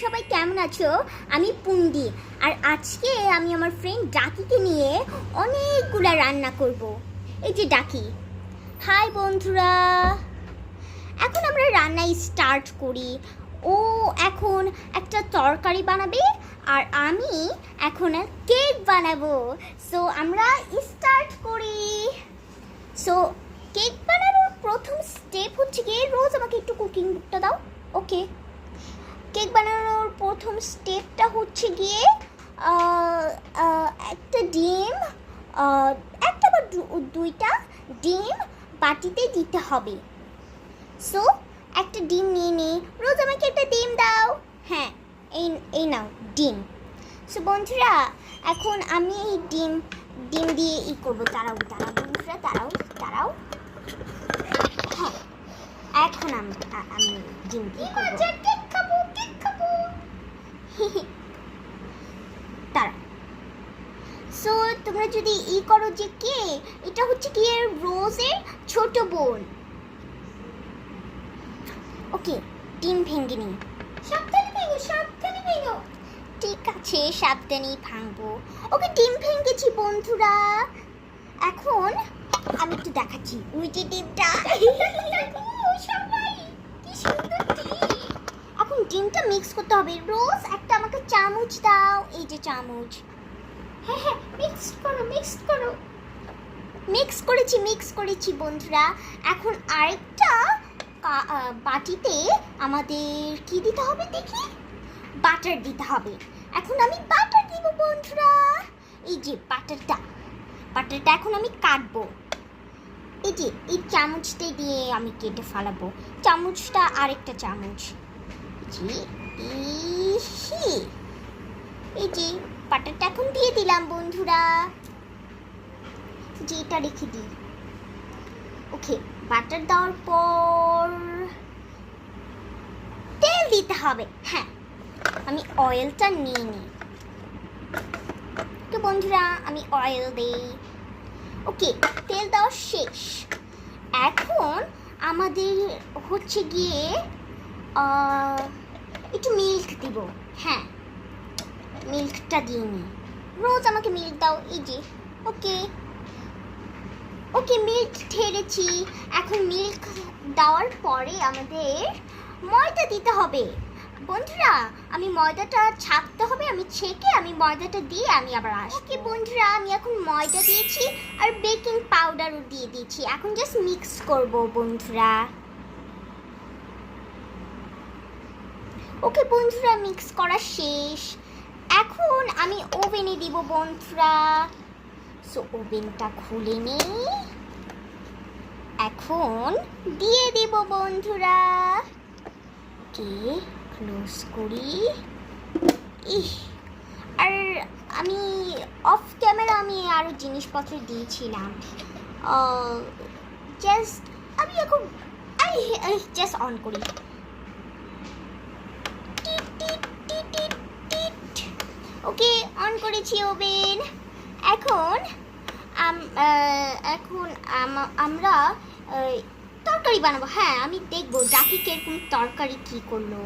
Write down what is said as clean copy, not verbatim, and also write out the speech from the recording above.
সবাই কেমন আছো? আমি পুন্ডি, আর আজকে আমি আমার ফ্রেন্ড ডাকিকে নিয়ে অনেকগুলা রান্না করব। এই যে ডাকি, হাই বন্ধুরা। এখন আমরা রান্না স্টার্ট করি। ও এখন একটা তরকারি বানাবে আর আমি এখন কেক বানাবো। সো আমরা স্টার্ট করি। সো কেক বানানোর প্রথম স্টেপ হচ্ছে গিয়ে, রোজ আমাকে একটু কুকিং বুকটা দাও। ওকে, কেক বানানোর প্রথম স্টেপটা হচ্ছে গিয়ে একটা ডিম, একটা বা দুইটা ডিম বাটিতে দিতে হবে। সো একটা ডিম নিয়ে নিই। রোজ আমাকে একটা ডিম দাও। হ্যাঁ, এই নাও ডিম। সো বন্ধুরা, এখন আমি এই ডিম দিয়ে করবো। দাঁড়াও বন্ধুরা, দাঁড়াও। হ্যাঁ, এখন আমি ডিম দিয়ে করবো। কেক খাবো দাঁড়াও। সো তোমরা যদি করো যে কে, এটা হচ্ছে কি রোজের ছোট বোন। ওকে, ডিম ভেঙে নি। সাবধানে ভেঙো। ঠিক আছে, সাবধানেই ভাঙবো। ওকে, ডিম ভেঙেছি বন্ধুরা। এখন আমি একটু দেখাচ্ছি ওই যে ডিমটা। এখন ডিমটা মিক্স করতে হবে। রোজ একটা আমাকে চামচ দাও। এই যে চামচ। হ্যাঁ, মিক্স করো। মিক্স করেছি বন্ধুরা। এখন আরেকটা বাটিতে আমাদের কি দিতে হবে দেখি, বাটার দিতে হবে। এখন আমি বাটার দিব বন্ধুরা। এই যে বাটারটা এখন আমি কাটবো। এই যে এই চামচটা দিয়ে আমি কেটে ফেলাবো। চামচটা আরেকটা চামচ। এই যে বাটারটা এখন দিয়ে দিলাম বন্ধুরা। যেটা রেখে দিই। ওকে, বাটার দেওয়ার পর তেল দিতে হবে। হ্যাঁ, আমি অয়েলটা নিয়ে নিই। তো বন্ধুরা, আমি অয়েল দিই। ওকে, তেল দেওয়া শেষ। এখন আমাদের হচ্ছে গিয়ে একটু মিল্ক দিব। হ্যাঁ, মিল্কটা দিয়ে নিই। রোজ আমাকে মিল্ক দাও। এই যে ওকে, মিল্ক ঢেলেছি। এখন মিল্ক দেওয়ার পরে আমাদের ময়দা দিতে হবে বন্ধুরা। আমি ময়দাটা ছাকতে হবে, আমি ছেঁকে আমি ময়দাটা দিয়ে আমি আবার আসবো। ওকে বন্ধুরা, আমি এখন ময়দা দিয়েছি আর বেকিং পাউডারও দিয়ে দিয়েছি। এখন জাস্ট মিক্স করব বন্ধুরা। ওকে বন্ধুরা, মিক্স করা শেষ। এখন আমি ওভেনে দিব বন্ধুরা। সো ওভেনটা খুলে নিই। এখন দিয়ে দেব বন্ধুরা। ওকে, ক্লোজ করি। আর আমি অফ ক্যামেরা আমি আরও জিনিসপত্র দিয়েছিলাম। জাস্ট আমি এখন জাস্ট অন করি। ওকে, অন করেছি ওভেন। এখন আমরা তরকারি বানাবো। হ্যাঁ, আমি দেখবো ডাকি কিরকম তরকারি কি করলো।